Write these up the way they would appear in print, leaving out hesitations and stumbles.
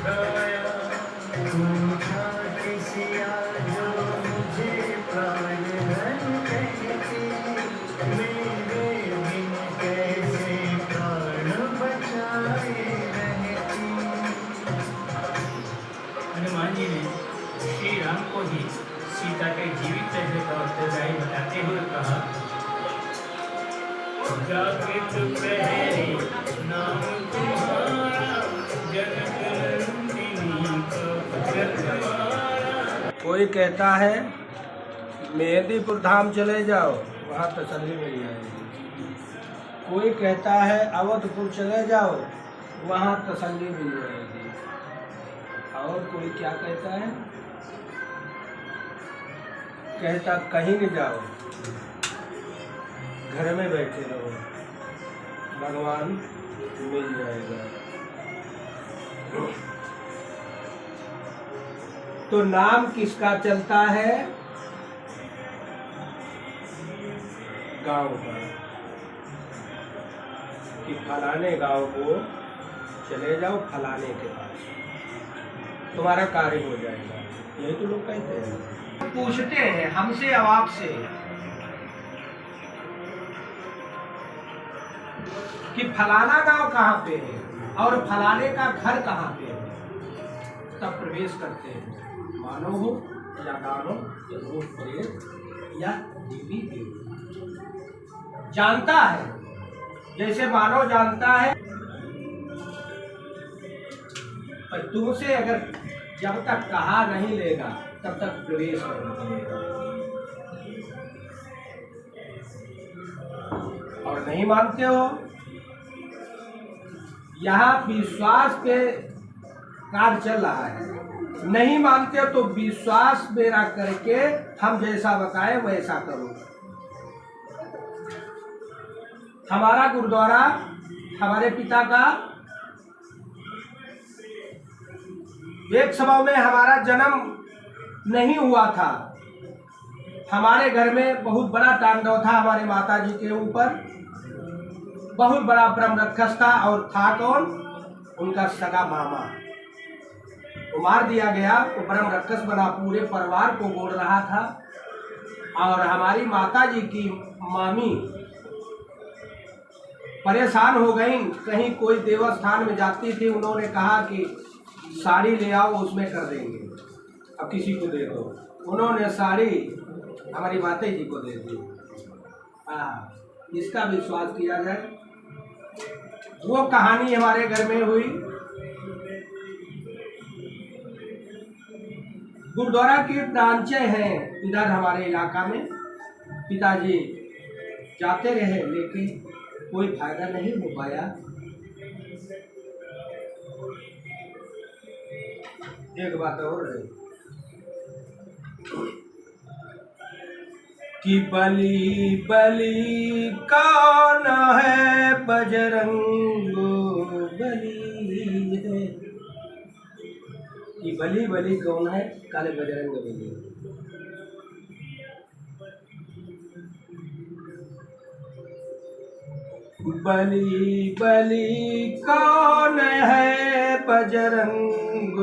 उठाया, पूछा किसिया जो मुझे प्राण धन कहती, मेरे बिन कैसे प्राण बचाए रहती। हनुमान जी ने श्री राम को ही सीता के जीवित रहने का उत्तरदायी बताते हुए कहा, जागृत प्रहरी नाम तुम्हारा, जनक नंदिनी का जगवारा। कोई कहता है मेहंदीपुर धाम चले जाओ, वहाँ तसल्ली मिल जाएगी। कोई कहता है अवधपुर चले जाओ, वहाँ तसल्ली मिल जाएगी। और कोई क्या कहता है, कहता कहीं नहीं जाओ, घर में बैठे रहो, भगवान मिल जाएगा। तो नाम किसका चलता है? गांव का, कि फलाने गांव को चले जाओ, फलाने के पास तुम्हारा कार्य हो जाएगा। यही तो लोग कहते हैं। पूछते हैं हमसे और आपसे कि फलाना गांव कहाँ पे है और फलाने का घर कहाँ पे है, तब प्रवेश करते हैं। मानव हो या दानव या भूत प्रेत या देवी देवता, जानता है। जैसे मानव जानता है, पर तुमसे अगर जब तक कहा नहीं लेगा तब तक प्रवेश नहीं मिलेगा। और नहीं मानते हो, यहाँ विश्वास पे कार्य चल रहा है। नहीं मानते हो तो विश्वास मेरा करके हम जैसा बताए वैसा करो। हमारा गुरुद्वारा हमारे पिता का एक समय में हमारा जन्म नहीं हुआ था। हमारे घर में बहुत बड़ा तांडव था हमारे माता जी के ऊपर। बहुत बड़ा ब्रह्म राक्षस था और था कौन? उनका सगा मामा। वो मार दिया गया, वो ब्रह्म राक्षस बना, पूरे परिवार को बोल रहा था। और हमारी माता जी की मामी परेशान हो गई। कहीं कोई देवस्थान में जाती थी, उन्होंने कहा कि साड़ी ले आओ, उसमें कर देंगे, अब किसी को दे दो। उन्होंने साड़ी हमारी माता जी को दे दी। इसका विश्वास किया जाए। वो कहानी हमारे घर में हुई। गुरुद्वारा की ब्रांचें हैं इधर हमारे इलाका में। पिताजी जाते रहे लेकिन कोई फायदा नहीं हो पाया। एक बात और है कि बली बली कौन है, बजरंग बली है। कि बली बली कौन है? काले बजरंग बली। बली बली कौन है, बजरंग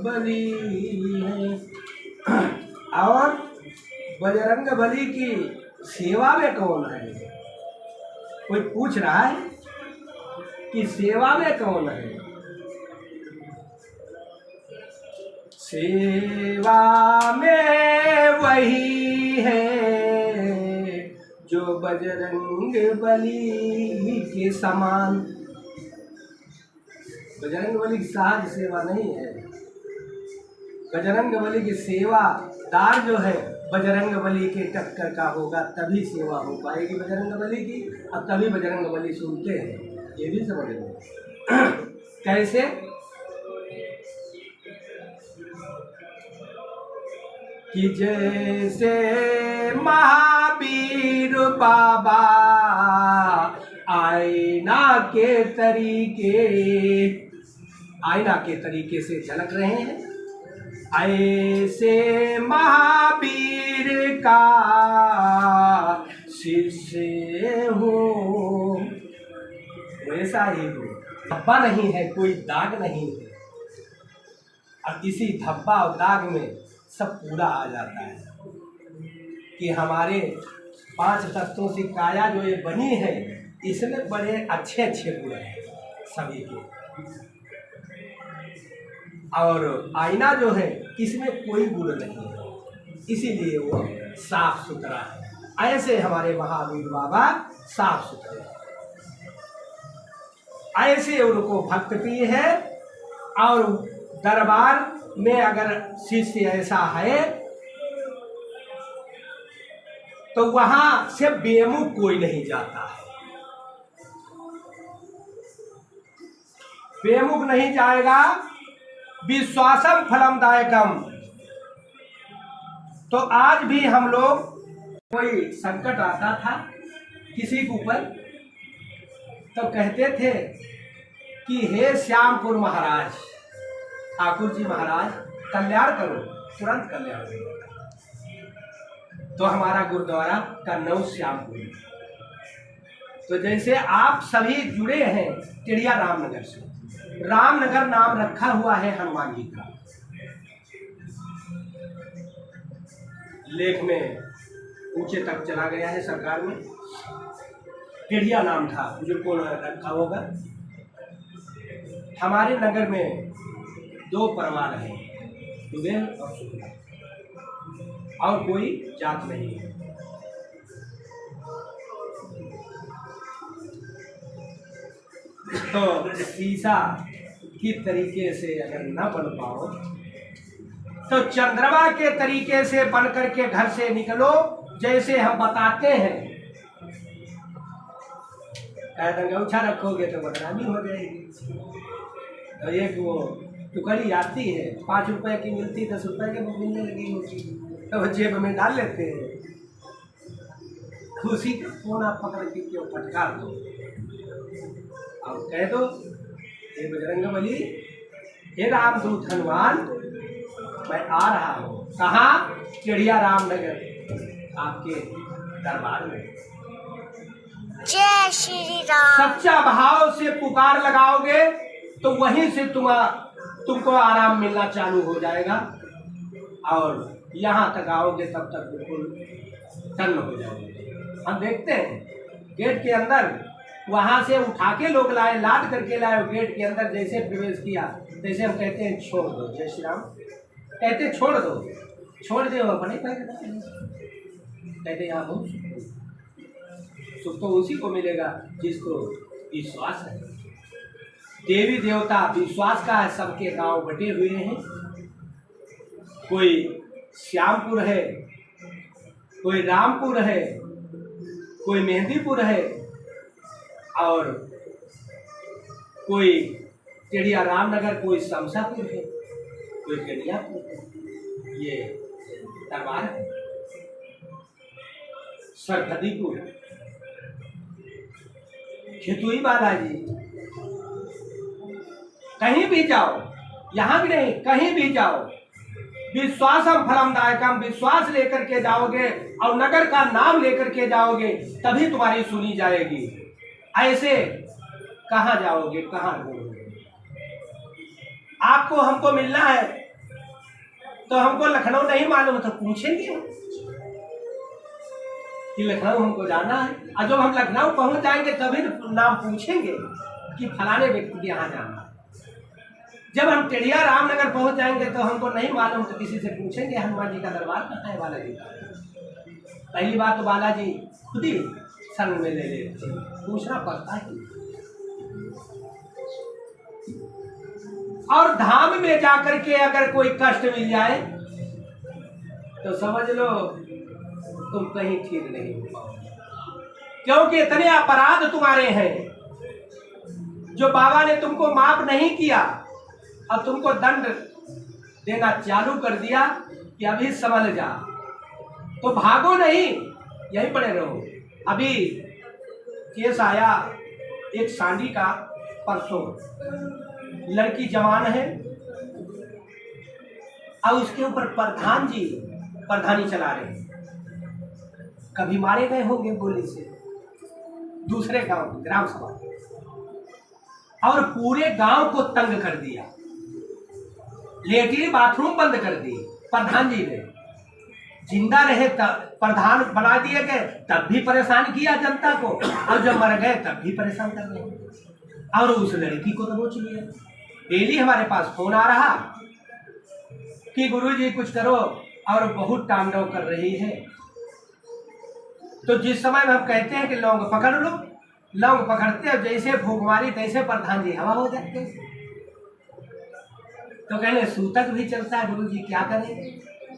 बली है। और बजरंग बली की सेवा में कौन है? कोई पूछ रहा है कि सेवा में कौन है? सेवा में वही है जो बजरंग बली के समान। बजरंग बली की सहज सेवा नहीं है। बजरंग बली की सेवादार जो है बजरंग बली के टक्कर का होगा, तभी सेवा हो पाएगी बजरंग बली की, और तभी बजरंग बली सुनते हैं। ये भी समझ लो। कैसे? कि जैसे महावीर बाबा आईना के तरीके से झलक रहे हैं, ऐसे महावीर का शिष्य हो। वैसा ही हो। धब्बा नहीं है, कोई दाग नहीं है। और इसी धब्बा और दाग में सब पूरा आ जाता है कि हमारे 5 तत्वों से काया जो ये बनी है, इसमें बड़े अच्छे अच्छे गुण हैं सभी के। और आईना जो है इसमें कोई गुण नहीं है, इसीलिए वो साफ सुथरा है। ऐसे हमारे महावीर बाबा साफ सुथरे, ऐसे उनको भक्त प्रिय है। और दरबार में अगर शिष्य ऐसा है तो वहां से बेमुख कोई नहीं जाता है, बेमुख नहीं जाएगा। विश्वासम फलमदायकम। तो आज भी हम लोग कोई संकट आता था किसी के ऊपर तो कहते थे कि हे श्यामपुर महाराज, ठाकुर जी महाराज कल्याण करो, तुरंत कल्याण करो। तो हमारा गुरुद्वारा का नाम श्यामपुर। तो जैसे आप सभी जुड़े हैं टिड़िया रामनगर से, रामनगर नाम रखा हुआ है हनुमान जी का। लेख में ऊंचे तक चला गया है सरकार में। टिड़िया नाम था, बुजुर्गों ने रखा होगा। हमारे नगर में 2 परिवार हैं, दुबेल और शुक्ला, और कोई जात नहीं है। तो शीशा की तरीके से अगर न बन पाओ तो चंद्रमा के तरीके से बन करके घर से निकलो, जैसे हम बताते हैं। अंगूठा रखोगे तो बदनामी हो जाएगी। तो एक वो टुकड़ी आती है, 5 रुपए की मिलती, 10 रुपए के मिलने लगी होती, तो वो जेब में डाल लेते हैं। उसी का फोन आप पकड़ के क्यों फटकार दो और कह दो, हे बजरंगबली, हे रामदूत हनुमान, मैं आ रहा हूँ। कहाँ? टिड़िया रामनगर आपके दरबार में। जय श्री राम। सच्चा भाव से पुकार लगाओगे तो वहीं से तुमको आराम मिलना चालू हो जाएगा। और यहाँ तक आओगे तब तक बिल्कुल तन्न हो जाओगे। हम देखते हैं गेट के अंदर, वहां से उठा के लोग लाए, लाद करके लाए, गेट के अंदर जैसे प्रवेश किया जैसे हम कहते हैं छोड़ दो, जय श्री राम कहते छोड़ दो, छोड़ दो अपने कहते यहाँ बहुत सुख तो उसी को मिलेगा जिसको विश्वास है। देवी देवता विश्वास का है, सबके गांव बटे हुए हैं। कोई श्यामपुर है, कोई रामपुर है, कोई मेहंदीपुर है, और कोई टिड़िया रामनगर, कोई शमशापुर है, कोई टिड़ियापुर है। ये दरबार है। सरखदीपुर, खेतुई बालाजी, कहीं भी जाओ, यहाँ भी नहीं, कहीं भी जाओ, विश्वासम फलमदायकम, विश्वास लेकर के जाओगे और नगर का नाम लेकर के जाओगे तभी तुम्हारी सुनी जाएगी। ऐसे कहाँ जाओगे, कहाँ ढूंढोगे? आपको हमको मिलना है तो हमको लखनऊ नहीं मालूम तो पूछेंगे कि लखनऊ हमको जाना है, और जब हम लखनऊ पहुंच जाएंगे तभी नाम पूछेंगे कि फलाने व्यक्ति के यहाँ जाना है। जब हम टिड़िया रामनगर पहुंच जाएंगे तो हमको नहीं मालूम तो किसी से पूछेंगे हनुमान जी का दरबार कहाँ है, बालाजी का। पहली बात तो बालाजी खुद ही संग में ले लेते, पूछना पड़ता है। और धाम में जाकर के अगर कोई कष्ट मिल जाए तो समझ लो तुम कहीं ठीक नहीं हो पाओगे, क्योंकि इतने अपराध तुम्हारे हैं जो बाबा ने तुमको माफ नहीं किया और तुमको दंड देना चालू कर दिया कि अभी संभल जा। तो भागो नहीं, यहीं पड़े रहो। अभी केस आया एक सांडी का, परसों लड़की जवान है और उसके ऊपर प्रधान जी प्रधानी चला रहे हैं। कभी मारे गए होंगे गोली से दूसरे गांव ग्राम सभा, और पूरे गांव को तंग कर दिया। लेटरिन बाथरूम बंद कर दी प्रधान जी ने। जिंदा रहे तब प्रधान बना दिए गए, तब भी परेशान किया जनता को, और जब मर गए तब भी परेशान कर रहे हैं। और उस लड़की को दबोच लिया। डेली हमारे पास फोन आ रहा कि गुरुजी कुछ करो, और बहुत तांडव कर रही है। तो जिस समय में हम कहते हैं कि लौंग पकड़ लो, लौंग पकड़ते और जैसे भूख मारी तैसे प्रधान जी हवा हो जाते। तो कहने सूतक भी चलता है गुरुजी, क्या करेंगे?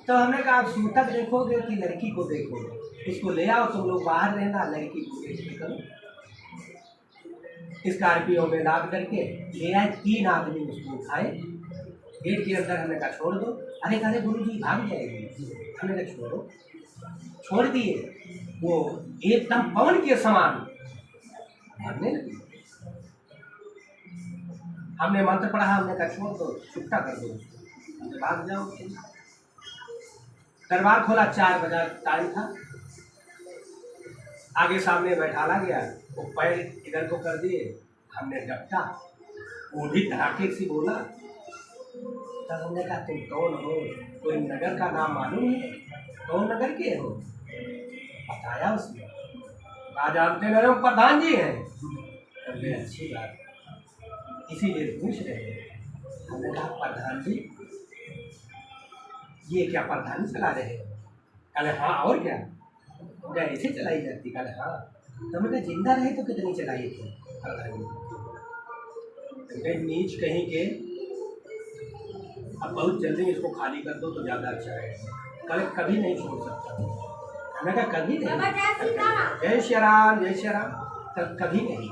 तो हमने कहा आप सूतक देखोगे कि लड़की को देखोगे? इसको ले आओ, तुम लोग बाहर रहना, लड़की को देखते करो। स्कॉर्पियो में लाद करके ले आए, 3 आदमी उसको उठाए, गेट के अंदर हमने कहा छोड़ दो। अरे कहते गुरुजी भाग जाएगी। हमने कहा छोड़ो, छोड़ दिए। वो एकदम पवन के समान भागने लगी। हमने मंत्र पढ़ा, हमने कहा छोड़ दो, छुट्टा कर दो, हमने भाग जाओ। दरबार खोला, 4 बजे टाइम था। आगे सामने बैठाला गया, वो पैर इधर को कर दिए, हमने डपटा, वो भी धड़ाके से बोला। तब हमने कहा तुम कौन हो? कोई नगर का नाम मालूम है? कौन नगर के हो? बताया उसने। आज जानते मेरे प्रधान जी हैं। हमने अच्छी बात, इसीलिए पूछ रहे हैं। हमने कहा प्रधान जी ये क्या प्रधानी चला रहे हैं? कहले हाँ, और क्या ऐसे चलाई जाती? कहले हाँ। तो हमने कहा जिंदा रहे तो कितनी चलाई थी प्रधानी? नीच कहीं के, अब बहुत जल्दी इसको खाली कर दो तो ज़्यादा अच्छा रहेगा। कहले कभी नहीं छोड़ सकता। हमने कहा कभी नहीं। जय श्री राम, जय श्री राम। तब कभी नहीं।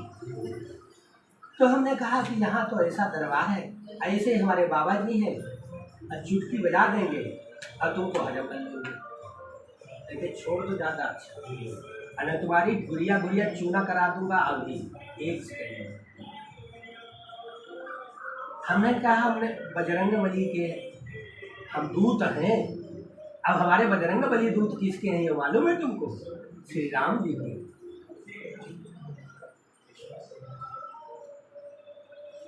तो हमने कहा कि यहाँ तो ऐसा दरबार है, ऐसे हमारे बाबा जी हैं, चुटकी बजा देंगे और तुमको हजम कर लेंगे। लेकिन छोड़ तो ज़्यादा अच्छा, अगर तुम्हारी गुड़िया गुड़िया चूना करा दूंगा अभी 1 सेकंड में। हमने कहा हमने बजरंग बली के हम दूत हैं। अब हमारे बजरंग बली दूत किसके हैं ये मालूम है तुमको? श्री राम जी के।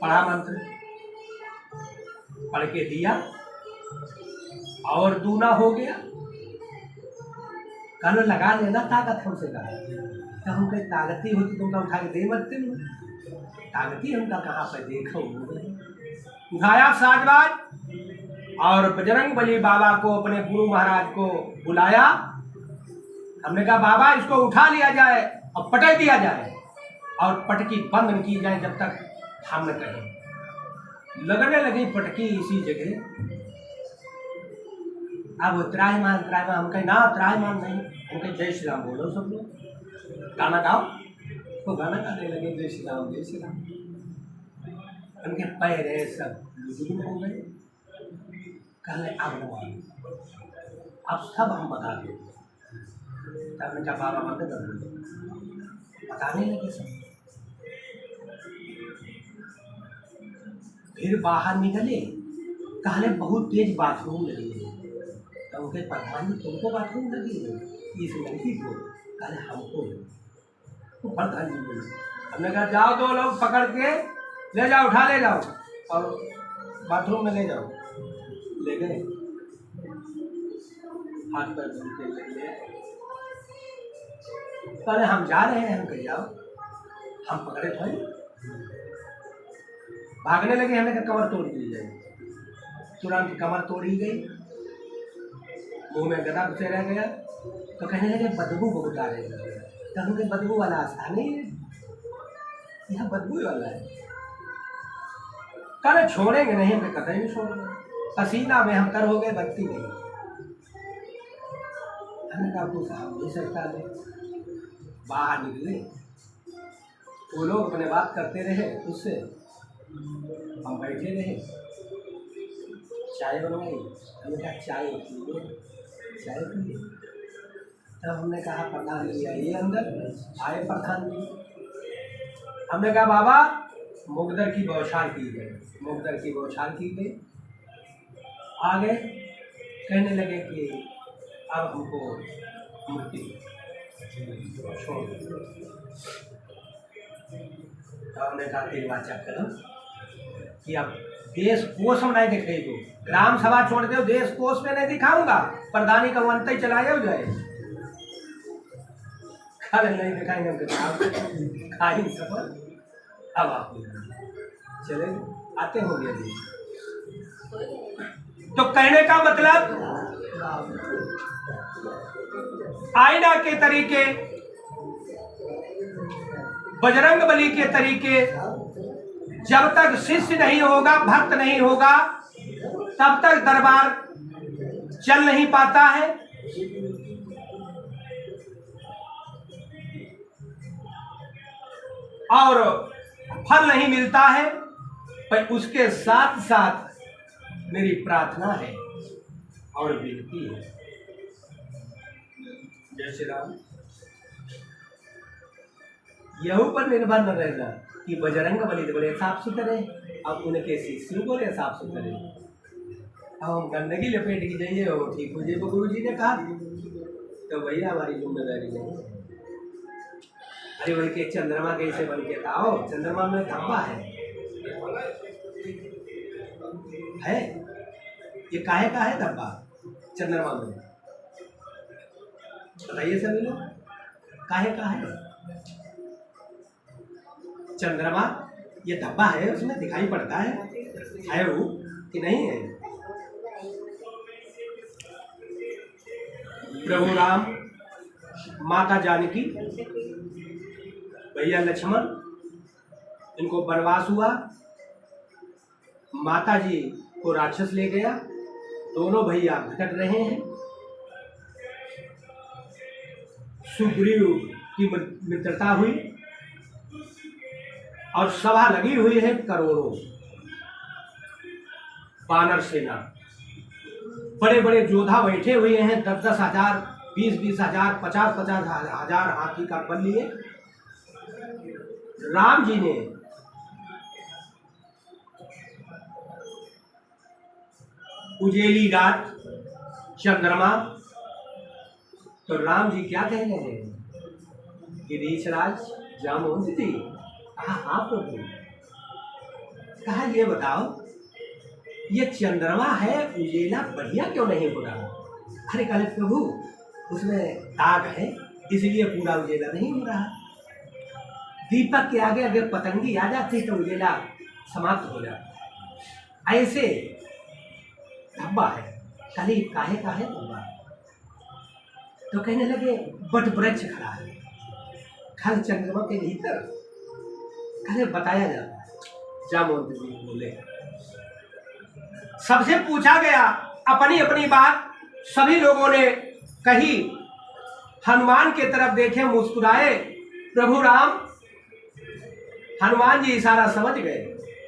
पढ़ा मंत्र, पढ़ के दिया और दूना हो गया। कहने लगा लेना ताकत हमसे कहा। तो हम कहीं ताकती होती तुमका उठा के दे मत तुम। ताकती हमका कहाँ पर देखो। उठाया साजबाज और बजरंग बली बाबा को, अपने गुरु महाराज को बुलाया। हमने कहा बाबा इसको उठा लिया जाए और पटक दिया जाए, और पटकी बंद न की जाए जब तक हम न कहें। लगने लगी पटकी इसी जगह। अब त्रायमान त्रायमान, हम कहे ना त्रायमान नहीं, हम कहे जय श्री राम बोलो सब लोग, गाना गाओ। तो गाना गाने लगे जय श्री राम जय श्री राम। उनके पैर सब लुजुग हो गए। कहले अब मानो, अब सब हम बता दें। तब हमने कहा बाबा बंद कर दो। बताने लगे सब। फिर बाहर निकले, कहले बहुत तेज बाथरूम लगी है। तो उनके प्रधान जी तुमको बाथरूम लगी है? इस लड़की को? कहले हमको। तो प्रधान जी बोले, हमने कहा जाओ 2 लोग पकड़ के ले जाओ, उठा ले जाओ और बाथरूम में ले जाओ। ले गए, हाथ पैर धो के ले गए। कहले हम जा रहे हैं। हम कह जाओ, हम पकड़े थोड़े। भागने लगे। हमने कहा कमर तोड़ दी जाए। तुरंत कमर तोड़ी गई, मुंह में गदा घुसे रह गया। तो कहने लगे बदबू बहुत आ रही है। तो हमने बदबू वाला आस्था नहीं है, यह बदबू वाला है। कहने छोड़ेंगे नहीं, हमने कतई नहीं छोड़ेंगे। पसीना में हम कर हो गए, बत्ती नहीं। हमने कहा कुछ हम नहीं सकता नहीं। बाहर निकले, वो लोग अपने बात करते रहे, उससे हम बैठे रहे। चाय बनवाई, हमने कहा चाय पिए, चाय पिए। तब हमने कहा प्रधान जी आइए अंदर। आए प्रधान जी। हमने कहा बाबा मुकदर की बौछार की गई, मुकदर की बौछार की गई। आ गए, कहने लगे कि अब हमको मूर्ति छोड़ दो। हमने कहा तेरी वाचा करो कि अब देश कोष में नहीं दिखाई दो, ग्राम सभा छोड़ दो, देश कोष में नहीं दिखाऊंगा, प्रधानी का अंत ही चला जाए। कल नहीं दिखाएंगे हम खाई सफल। अब आप चले आते होंगे अभी। तो कहने का मतलब आईना के तरीके, बजरंग बली के तरीके, जब तक शिष्य नहीं होगा, भक्त नहीं होगा, तब तक दरबार चल नहीं पाता है। और फल नहीं मिलता है। पर उसके साथ साथ मेरी प्रार्थना है और विनती है। जय श्री राम। यहू पर निर्भर न रहना कि बजरंग बली तो बड़े साफ सुथरे, अब उनके शिष्यों को साफ सुथरे। अब हम गंदगी लपेट के जाइए हो ठीक हो जाइए, गुरु जी ने कहा तो भैया हमारी जिम्मेदारी नहीं। अरे वही के चंद्रमा कैसे बन के था, चंद्रमा में धब्बा है ये काहे का है धब्बा चंद्रमा में, बताइए सभी लोग, काहे का है चंद्रमा? ये धब्बा है, उसमें दिखाई पड़ता है वो कि नहीं है? प्रभु राम, माता जानकी, भैया लक्ष्मण, इनको वनवास हुआ, माता जी को राक्षस ले गया, दोनों भैया भटक रहे हैं। सुग्रीव की मित्रता हुई और सभा लगी हुई है करोड़ों, वानर सेना, बड़े बड़े योद्धा बैठे हुए हैं, 10-10 हजार, 20-20 हजार, 50-50 हजार हाथी का बल लिए। राम जी ने उजेली रात, चंद्रमा, तो राम जी क्या कह रहे हैं कि रीछराज जामवंत जी, कहा हाँ प्रभु, कहा ये बताओ ये चंद्रमा है उजेला बढ़िया क्यों नहीं हो रहा? अरे कहे प्रभु उसमें दाग है इसलिए पूरा उजेला नहीं हो रहा। दीपक के आगे अगर पतंगी आ जाती तो उजेला समाप्त हो जाता, ऐसे धब्बा है। कली काहे का है धब्बा? तो कहने लगे बट वृक्ष खड़ा है खल चंद्रमा के भीतर, कहे बताया जाता है। जामवंत जी बोले, सबसे पूछा गया, अपनी अपनी बात सभी लोगों ने कही। हनुमान के तरफ देखे, मुस्कुराए प्रभु राम। हनुमान जी इशारा समझ गए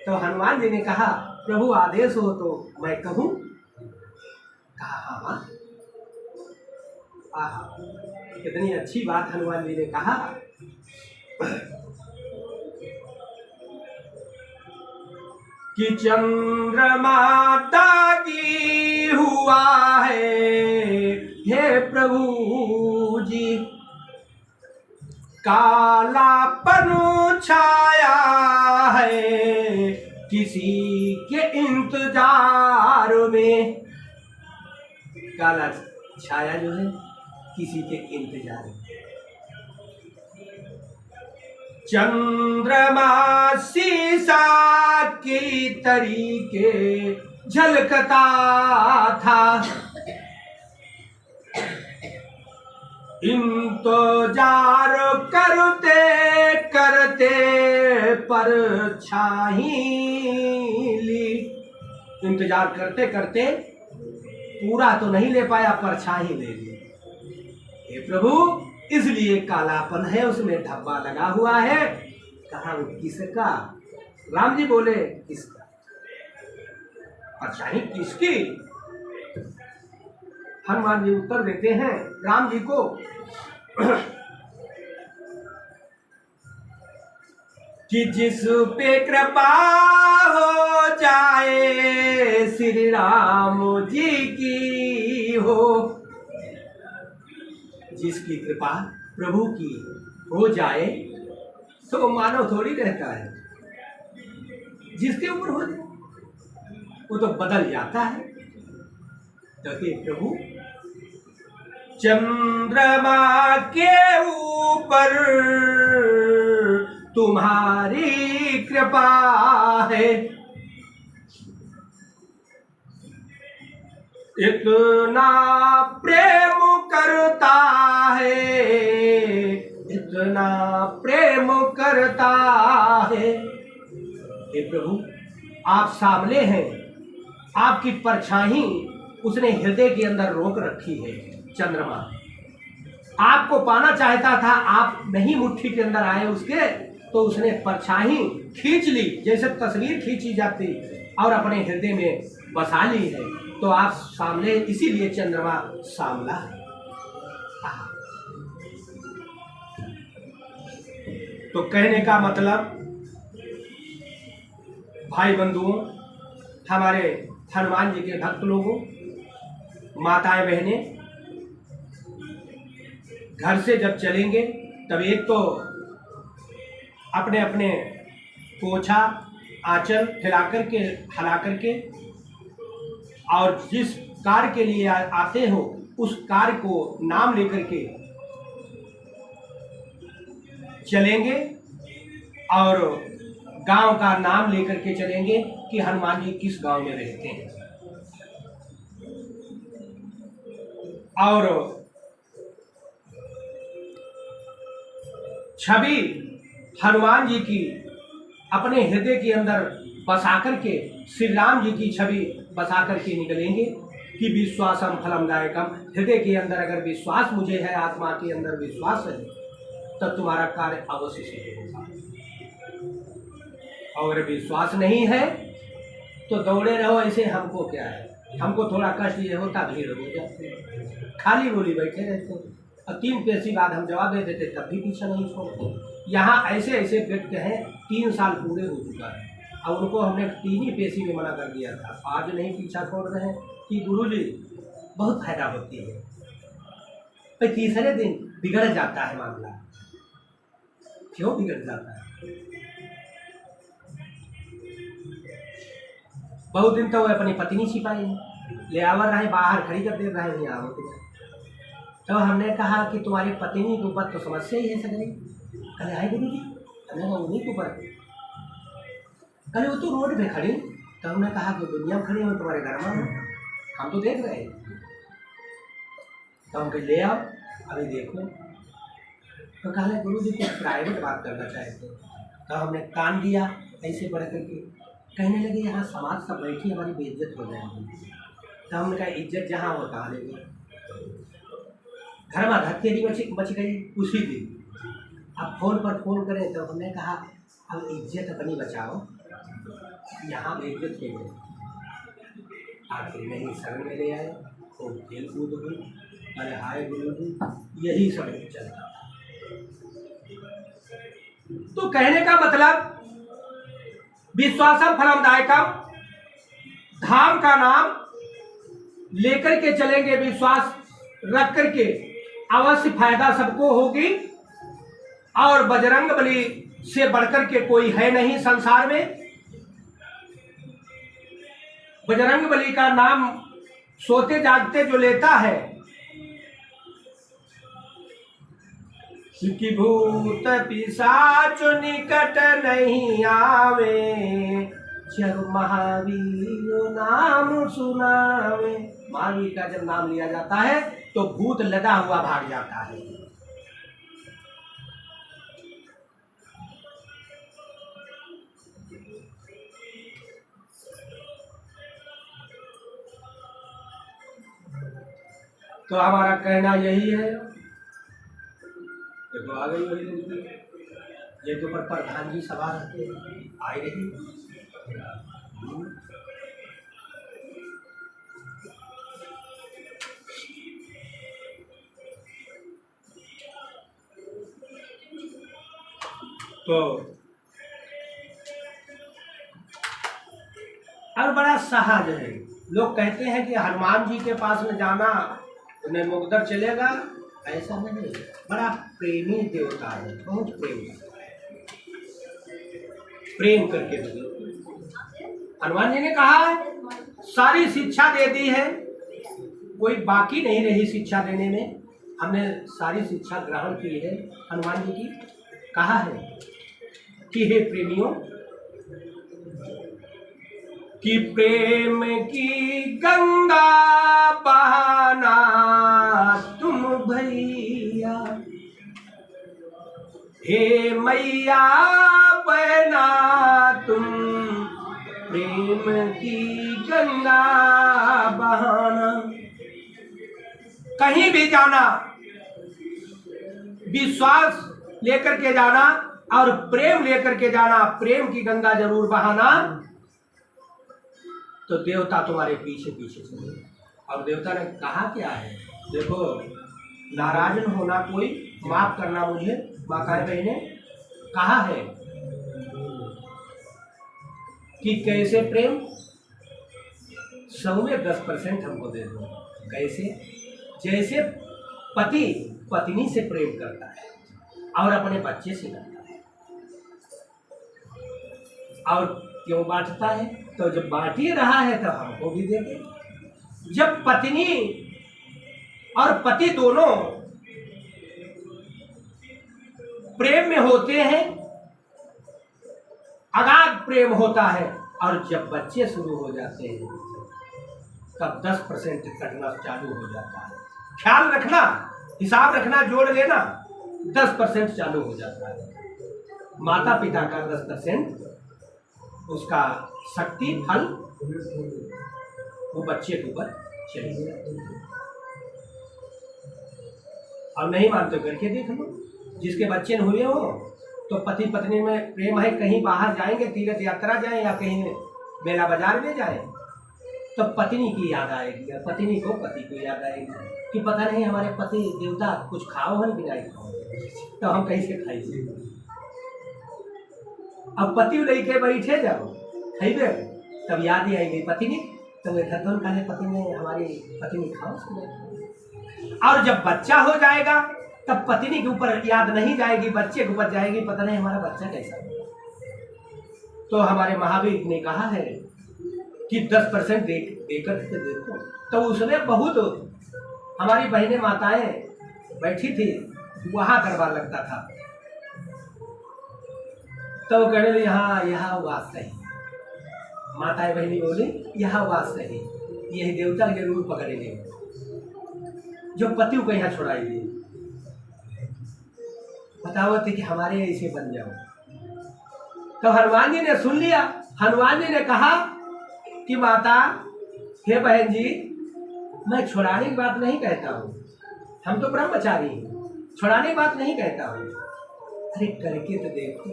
तो हनुमान जी ने कहा प्रभु आदेश हो तो मैं कहूं? कहा हाँ हाँ। कितनी अच्छी बात हनुमान जी ने कहा। कि चंद्रमाता की हुआ है हे प्रभु जी, कालापन छाया है किसी के इंतजार में। काला छाया जो है किसी के इंतजार में। चंद्रमा शीशा की तरीके झलकता था, इंतजार करते करते परछाई ली। इंतजार करते करते पूरा तो नहीं ले पाया, परछाई ले ली। हे प्रभु इसलिए कालापन है, उसमें धब्बा लगा हुआ है। कहा किसका? राम जी बोले किसका? परछाई किसकी? हनुमान जी उत्तर देते हैं राम जी को कि जिस पे कृपा हो जाए श्री राम जी की हो। जिसकी कृपा प्रभु की हो जाए तो मानव थोड़ी रहता है, जिसके ऊपर हो जाए। वो तो बदल जाता है। तो हे प्रभु, चंद्रमा के ऊपर तुम्हारी कृपा है, इतना प्रेम करता है, इतना प्रेम करता है। हे प्रभु, आप सामने हैं, आपकी परछाई उसने हृदय के अंदर रोक रखी है। चंद्रमा आपको पाना चाहता था, आप नहीं मुट्ठी के अंदर आए उसके, तो उसने परछाई खींच ली, जैसे तस्वीर खींची जाती, और अपने हृदय में बसा ली है। तो आप सामने, इसीलिए चंद्रमा सामला है। तो कहने का मतलब भाई बंधुओं, हमारे हनुमान जी के भक्त लोगों, माताएं बहनें, घर से जब चलेंगे तब एक तो अपने अपने पोछा आंचल हला करके और जिस कार्य के लिए आते हो उस कार्य को नाम लेकर के चलेंगे, और गांव का नाम लेकर के चलेंगे कि हनुमान जी किस गांव में रहते हैं। और छवि हनुमान जी की अपने हृदय के अंदर बसा करके, श्री राम जी की छवि बसा करके निकलेंगे कि विश्वासम फलमदायकम। हृदय के अंदर अगर विश्वास मुझे है, आत्मा के अंदर विश्वास है, तब तुम्हारा कार्य अवश्य सिद्ध होगा। और विश्वास नहीं है तो दौड़े रहो ऐसे, हमको क्या है, हमको थोड़ा कष्ट ये होता, भीड़ हो जाती, खाली बोली बैठे रहते, और 3 पैसे बाद हम जवाब दे देते, तब भी पीछा नहीं छोड़ते। यहाँ ऐसे ऐसे व्यक्ति हैं, 3 साल पूरे हो चुका है, और उनको हमने 3 ही पैसे में मना कर दिया था, आज नहीं पीछा छोड़ रहे हैं कि गुरुजी बहुत फायदा होती है। पर तीसरे दिन बिगड़ जाता है मामला। क्यों बिगड़ जाता है? बहुत दिन तो वो अपनी पत्नी छिपाई ले आवर रहे, बाहर खड़ी कर दे रहे हैं यहाँ। तो हमने कहा कि तुम्हारी पत्नी के ऊपर तो समस्या ही है सगरी। कल आए गुरु जी, हमने कहा उन्हीं के ऊपर। कल वो तो रोड पे खड़ी, तो हमने कहा कि दुनिया में खड़ी हो, तुम्हारे घर में हम तो देख रहे हैं। तो हम ले आओ, अभी देखो। तो कहा गुरु जी कुछ प्राइवेट बात करना चाहते। तो हमने कान दिया ऐसे बढ़ करके, कहने लगे यहाँ समाज सब बैठी, हमारी बेइज्जत हो जाएगी। तो हमने कहा इज्जत जहाँ हो कहा लेंगे, घर में धक्केरी मच गई उसी दिन। अब फोन पर फोन करें तो हमने कहा अब इज्जत अपनी बचाओ, यहाँ बेइज्जत हो गई। आखिर नहीं शरण में ले आए, खूब खेल कूद हुई, अरे हाय गुरु जी, यही सब चलता। तो कहने का मतलब विश्वासम फलमदायकम, धाम का नाम लेकर के चलेंगे, विश्वास रख करके, अवश्य फायदा सबको होगी। और बजरंग बली से बढ़कर के कोई है नहीं संसार में। बजरंग बली का नाम सोते जागते जो लेता है, कि भूत पिशाच निकट नहीं आवे, जब महावीर नाम सुनावे। महावीर का जब नाम लिया जाता है तो भूत लदा हुआ भाग जाता है। तो हमारा कहना यही है। देखो आ गई वही ये तो पर प्रधान जी सभा रहते आए रही। तो और बड़ा सहज है। लोग कहते हैं कि हनुमान जी के पास में जाना उन्हें मुकद्दर चलेगा, ऐसा नहीं। बड़ा प्रेमी देवता है, बहुत प्रेम करके हनुमान जी ने कहा सारी शिक्षा दे दी है, कोई बाकी नहीं रही शिक्षा देने में, हमने सारी शिक्षा ग्रहण की है हनुमान जी की। कहा है कि हे प्रेमियों, कि प्रेम की गंगा बहाना तुम भैया, हे मैया बहना तुम प्रेम की गंगा बहाना। कहीं भी जाना विश्वास लेकर के जाना और प्रेम लेकर के जाना, प्रेम की गंगा जरूर बहाना, तो देवता तुम्हारे पीछे पीछे चले। और देवता ने कहा क्या है, देखो नाराज न होना कोई, माफ करना मुझे माताएं बहने। कहा है कि कैसे प्रेम, सब में 10% हमको दे दो। कैसे? जैसे पति पत्नी से प्रेम करता है और अपने बच्चे से करता है, और क्यों बांटता है, तो जब बांट ही रहा है तो हमको भी दे दे। जब पत्नी और पति दोनों प्रेम में होते हैं, अगाध प्रेम होता है, और जब बच्चे शुरू हो जाते हैं तब 10% कटना चालू हो जाता है। ख्याल रखना, हिसाब रखना, जोड़ लेना, 10% चालू हो जाता है। माता पिता का 10% उसका शक्ति फल वो बच्चे के ऊपर चली जाती है। और नहीं मानते करके देख लो, जिसके बच्चे न हुए हो तो पति पत्नी में प्रेम है, कहीं बाहर जाएंगे, तीर्थ यात्रा जाएं या कहीं मेला बाजार में जाएं, तो पत्नी की याद आएगी और पत्नी को पति को याद आएगी कि पता नहीं हमारे पति देवता कुछ खाओ है कि नहीं खाओ, तो हम कैसे खाइए। अब पति लेके बैठे जाओ खाइबे, तब याद ही आएगी पत्नी, तो धन खाने पति ने हमारी पत्नी खाओ। और जब बच्चा हो जाएगा तब पत्नी के ऊपर याद नहीं जाएगी, बच्चे के ऊपर जाएगी, पता नहीं हमारा बच्चा कैसा होगा। तो हमारे महावीर ने कहा है कि 10% देकर के देखो। तो उसमें बहुत हमारी बहनें माताएं बैठी थी, वहां दरबार लगता था, तो वो कहने लगे यहाँ वास सही। माताएं बहनी बोली यहाँ वास सही, यही देवता जरूर पकड़ेंगे जो पति को यहाँ छोड़ाएगी। बताओ थे कि हमारे ऐसे बन जाओ। तो हनुमान जी ने सुन लिया। हनुमान जी ने कहा कि माता, हे बहन जी, मैं छुड़ाने की बात नहीं कहता हूँ, हम तो ब्रह्मचारी हैं, छुड़ाने की बात नहीं कहता हूँ। अरे करके तो देखो,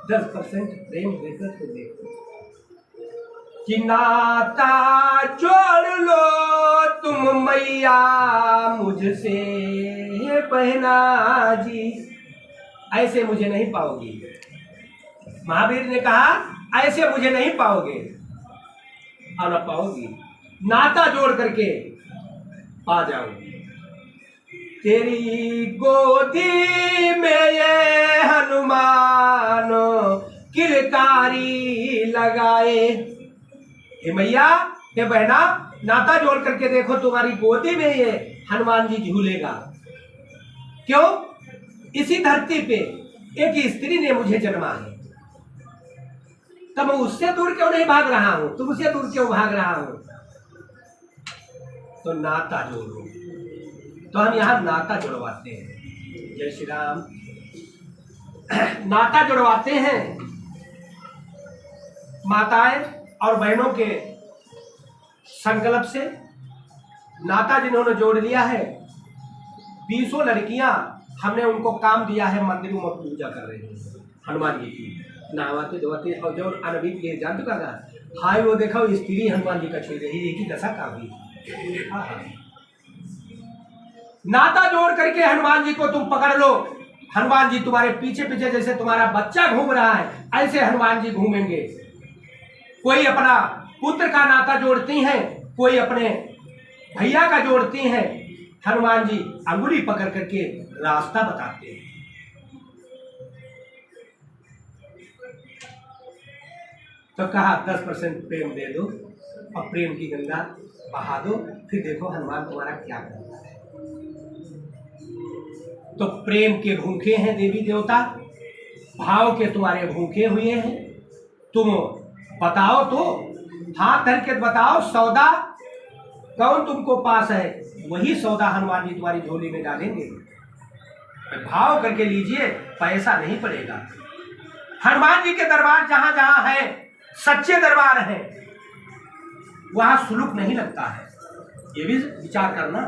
10% प्रेम देकर तो देखो कि नाता जोड़ लो तुम मैया मुझसे, हे बहना जी, ऐसे मुझे नहीं पाओगी। महावीर ने कहा ऐसे मुझे नहीं पाओगे और न पाओगी, नाता जोड़ करके आ जाओगी। तेरी गोदी में ये हनुमान किलकारी लगाए। हे मैया, हे बहना, नाता जोड़ करके देखो, तुम्हारी गोदी में ये हनुमान जी झूलेगा। क्यों? इसी धरती पे एक स्त्री ने मुझे जन्मा है, तब मैं उससे दूर क्यों नहीं भाग रहा हूं, तुमसे दूर क्यों भाग रहा हूं? तो नाता जोड़ो। तो हम यहाँ नाता जुड़वाते हैं। जय श्री राम। नाता जुड़वाते हैं माताएं और बहनों के संकल्प से। नाता जिन्होंने जोड़ लिया है, 20 लड़कियां हमने उनको काम दिया है, मंदिरों में पूजा कर रही हैं हनुमान जी की, नहावाते धोते। और जो अनभित ये जान चुका ना, हाय वो देखा स्त्री हनुमान जी का छुई रही, एक ही दशा काम भी। नाता जोड़ करके हनुमान जी को तुम पकड़ लो। हनुमान जी तुम्हारे पीछे पीछे, जैसे तुम्हारा बच्चा घूम रहा है ऐसे हनुमान जी घूमेंगे। कोई अपना पुत्र का नाता जोड़ती हैं, कोई अपने भैया का जोड़ती हैं। हनुमान जी अंगुली पकड़ करके रास्ता बताते हैं। तो कहा 10% प्रेम दे दो और प्रेम की गंगा बहा दो, फिर देखो हनुमान तुम्हारा क्या करता है। तो प्रेम के भूखे हैं देवी देवता, भाव के तुम्हारे भूखे हुए हैं। तुम बताओ तो, हाथ धर के बताओ सौदा कौन तुमको पास है, वही सौदा हनुमान जी तुम्हारी झोली में डालेंगे। भाव करके लीजिए, पैसा नहीं पड़ेगा। हनुमान जी के दरबार जहां जहां है, सच्चे दरबार है, वहां सुलूक नहीं लगता है, ये भी विचार करना।